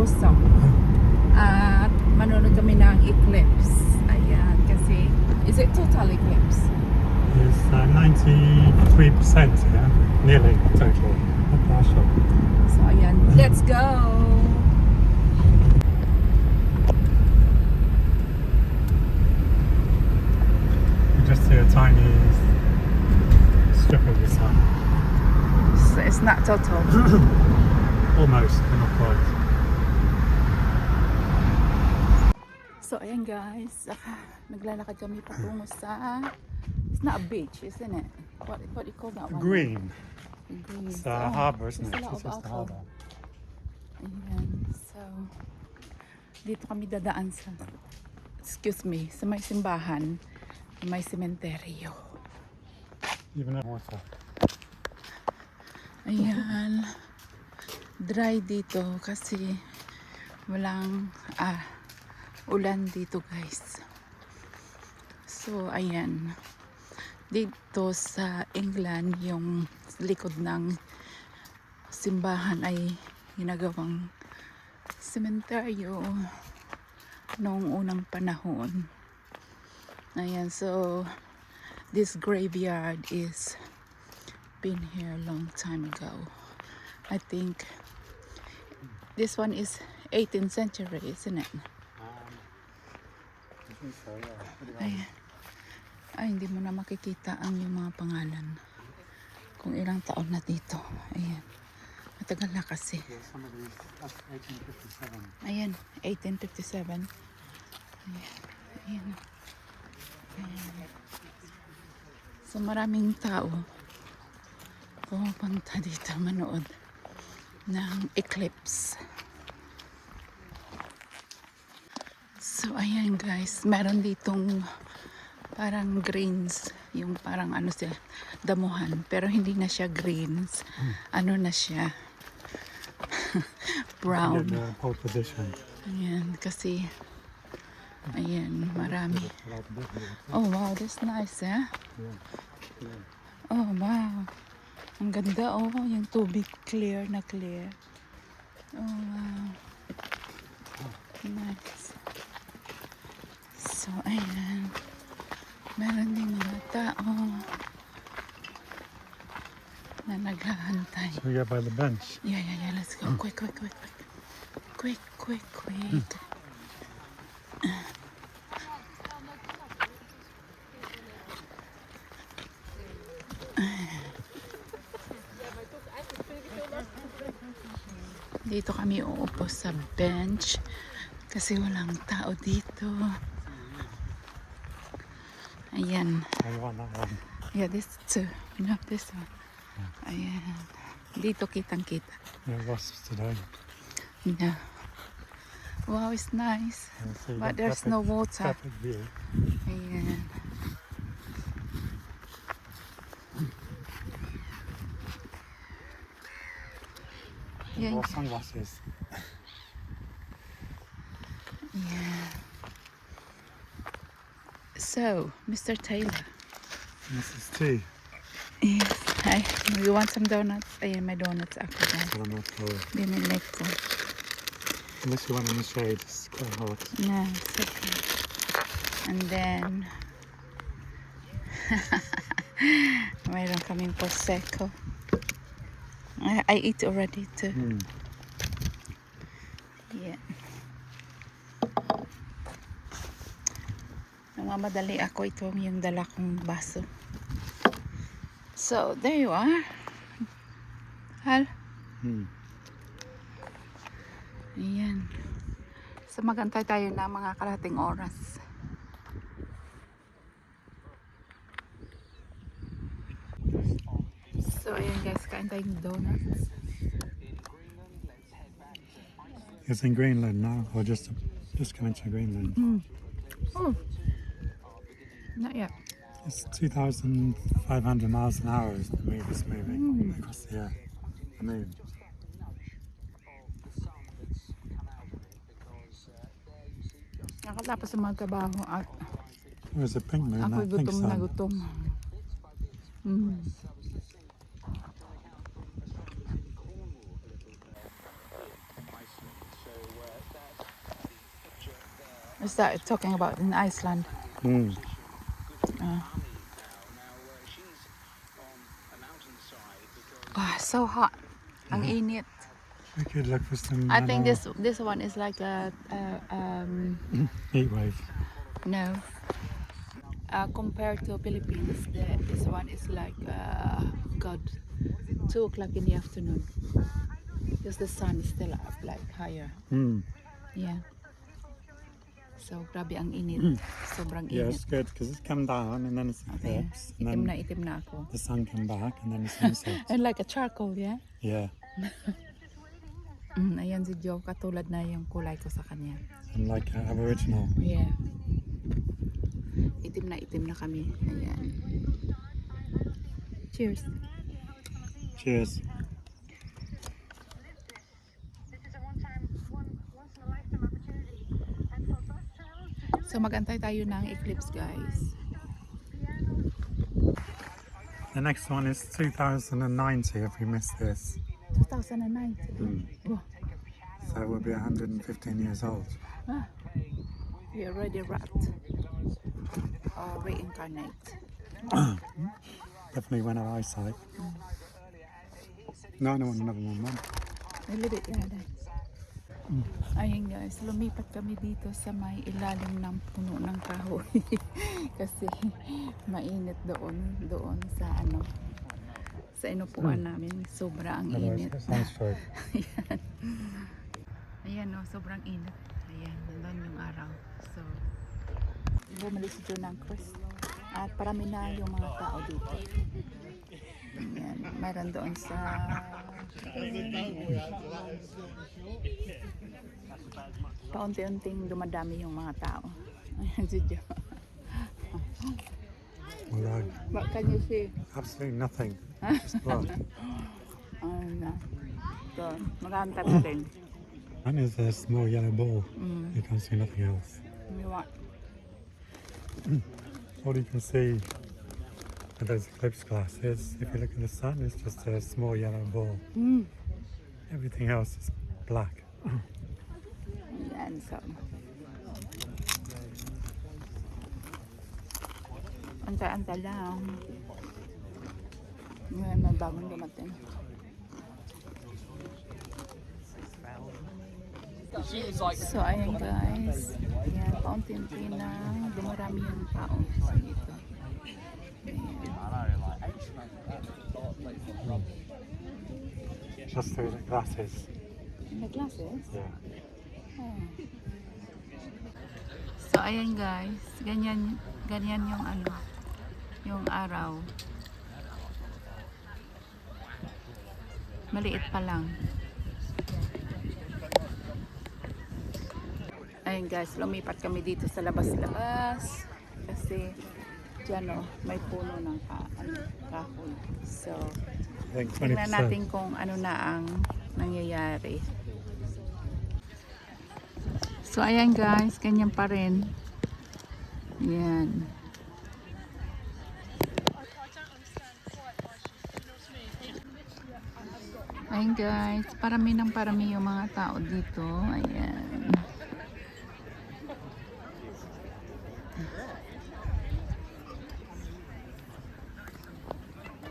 Busok. At manonood kami ng eclipse. Ayan, kasi is it total eclipse? It's 93%, yeah? Nearly total. Not partial. So ayan, let's go! You just see a tiny strip of the sun. So it's not total. Almost, but not quite. So ayan guys, naglalakad kami patungo sa, it's not a beach, isn't it? What do you call that one? Green. Green. It's a harbour, isn't it? There's a lot This of is the alcohol. harbour. Ayan, so dito kami dadaan sa, excuse me, sa may simbahan, may sementeryo. Even at water. Ayan, dry dito kasi walang ulan dito guys. So ayan, dito sa England yung likod ng simbahan ay ginagawang sementeryo noong unang panahon. Ayan, so this graveyard is been here a long time ago. I think this one is 18th century, isn't it? I think so, yeah. Ay, hindi mo na makikita ang yung mga pangalan. Kung ilang taon na dito. Ayan. Matagal na kasi. Yeah, some of these, that's 1857. Ayan, 1857. Ayan. Ayan. Ayan. So maraming tao pumunta dito manood ng eclipse. So ayan guys, meron ditong parang greens, yung parang ano siya, damuhan, pero hindi na siya greens. Ano na siya? Brown. In the pole position. Ayan, kasi ayan, marami. Oh wow, that's nice, eh? Oh wow. Ang ganda, oh, yung tubig clear na clear. Oh wow. Nice. So, ayan. Meron din mga tao na naghahantay. So we go by the bench. Yeah, let's go. Quick. Quick. Dito kami uupo sa bench kasi walang tao dito. Ayan. I want that one. Yeah, this too. No, this one. Ayan. Dito kitang-kita. Yeah, wasps today. Yeah. Wow, it's nice. Yeah, so you But got there's no water. perfect view. Ayan. Yan. More sunglasses. Yeah. So, Mr. Taylor. This is tea. Yes. Hi. You want some donuts? Ayan, may donuts ako dyan. But I'm not cold. Binili ko. Unless you want in the shade, it's quite hot. Na, it's okay. And then, mayroon kaming prosecco. I eat already too. Yeah. Namamadali ako, ito yung dala kong baso. So, there you are. Hal. Ayan. So, magantay tayo na mga kalahating oras. So, ayan guys, kain tayong donuts. It's in Greenland now, or just coming to Greenland. Oh, not yet. It's 2,500 miles an hour is the move is moving across the air. The moon. Nakatapos sa mga trabaho at It was a pink moon, ako'y I think gutom na so. gutom. Is that talking about in Iceland? Mm. So hot. Ang init. We could look for some. I think this one is like a heat wave. no. Compared to Philippines, this one is like God, 2 o'clock in the afternoon, because the sun is still up like higher. Mm. Yeah. So grabe ang init. Sobrang Yeah, init. it's good because it's come down and then it's Okay. eclipse and Itim then na ako. the sun come back and then the sunset. And like a charcoal, yeah? Yeah, Ayan si Joe, katulad na yung kulay ko sa kanya. and like Aboriginal. Yeah. Itim na kami. Ayan. Cheers. Cheers. So magantay tayo ng eclipse, guys. The next one is 2090 if we miss this. 2019. Oh, So we'll be 115 years old. we already wrapped. Or reincarnate. Definitely went our eyesight. No, I don't want another one, Mum. A little bit, yeah. Ayun guys, lumipat kami dito sa may ilalim ng puno ng kahoy. Kasi mainit doon sa sa inupuan namin. Sobra ang init. Sunstroke. Ayan o, sobrang init. Ayan, nandun yung araw. So, bumalik si Joe ng cruise. At parami na yung mga tao dito. Ayan, mayroon doon sa... Paunti-unting dumadami yung mga tao. Ayan si Joe. Well, What can you see? absolutely nothing. Just blood. Ayun na. So, maganda pa rin. And there's a small yellow ball. Mm. You can't see nothing else. All you can see with those eclipse glasses, if you look at the sun, it's just a small yellow ball. Mm. Everything else is black. Ayan, so. Antay-antay lang. Ngayon, may bagong dumating. So, ayun guys. Ayan, paunti-unti na dumarami yung tao sa dito. Just through the glasses. In the glasses? Yeah. Oh. So, ayan guys. Ganyan yung yung araw. Maliit pa lang. Ayun guys, lumipat kami dito sa labas-labas. Kasi dyan may puno ng kahoy. So, I think tingnan 20%. natin kung ano na ang nangyayari. So, ayan guys, ganyan pa rin. Yan. Ayan guys, parami yung mga tao dito. Ayan.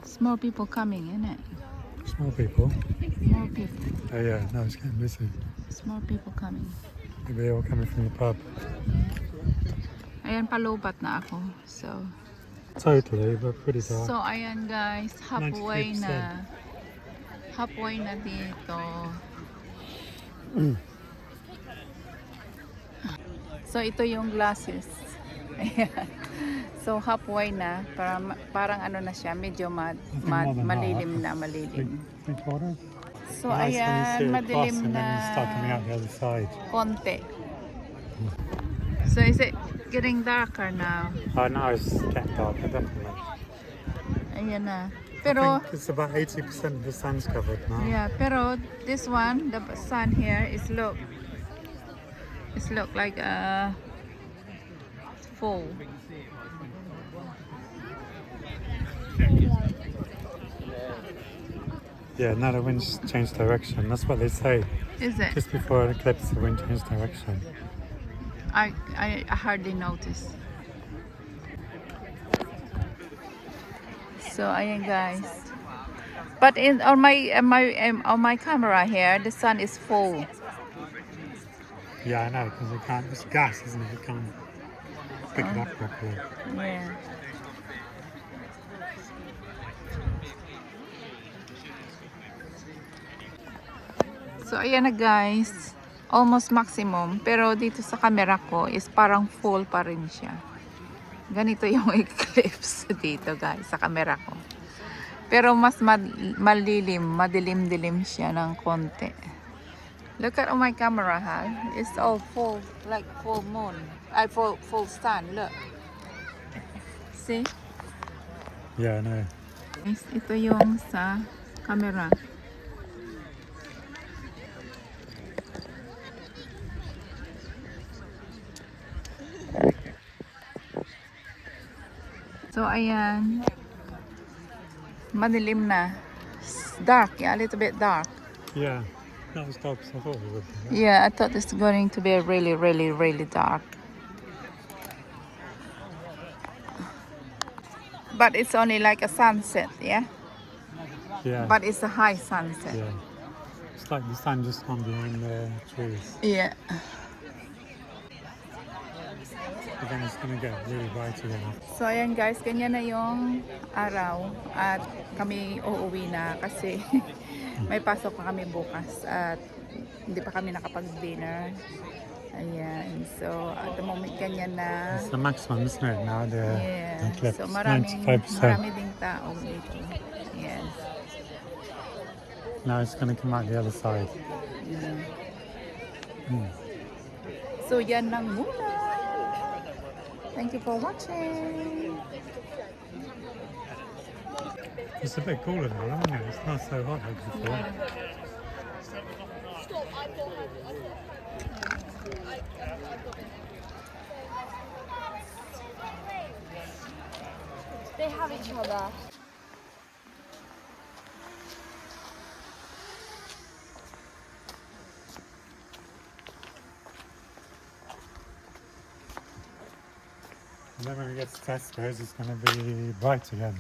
It's more people coming, isn't it? Small people. More people. Oh yeah, no, it's getting busy. It's more people coming. Maybe they're all coming from the pub. Ayan, palubat na ako. So, Totally, but pretty dark. so ayan guys, halfway 93%. na. Halfway na dito. So, ito yung glasses. Ayan. So, halfway na. Parang ano na siya, medyo malilim na, malilim. Three quarters? So, Nice when you see ayan, it madilim cross and then you start coming na out the other side. konti. So, is it getting darker now? Oh no, it's getting darker, definitely. Ayan na. I Pero, think it's about 80% of the sun's covered now. yeah, pero this one, the sun here is look like full. Yeah, now the wind's changed direction. That's what they say. Is it? Just before an eclipse, the wind changed direction. I hardly notice. So ayan guys. But on my camera here, the sun is full. Yeah, I know, because it can't, it's gas, isn't it? It can't pick it up properly. Yeah. So ayan na guys. Almost maximum. Pero dito sa camera ko is parang full pa rin siya. Ganito yung eclipse dito guys sa camera ko. Pero mas madilim-dilim siya ng konti. Look at my camera, ha? It's all full, like full moon. Full sun, look. See? Yeah, I know. Guys, ito yung sa camera. So, ayan. Madilim na. It's dark, yeah, a little bit dark. Yeah, that was dark, so I thought it would be. Yeah, I thought it's going to be really dark. But it's only like a sunset, yeah? Yeah, But it's a high sunset. yeah. It's like the sun just gone behind the trees. Yeah. But then it's gonna get really bright again. So ayan guys, ganyan na yung araw at kami uuwi na kasi may pasok pa kami bukas at hindi pa kami nakapag-dinner. Ayan. So at the moment ganyan na. It's the maximum, isn't it? Now the Yeah. eclipse, So marami 95%. ding tao dito. Yes. Now it's gonna come out the other side. So yan lang muna. Thank you for watching. It's a bit cooler now, isn't it? It's not so hot like before. They have each other. And then when it gets to Tesco's, it's gonna be bright again.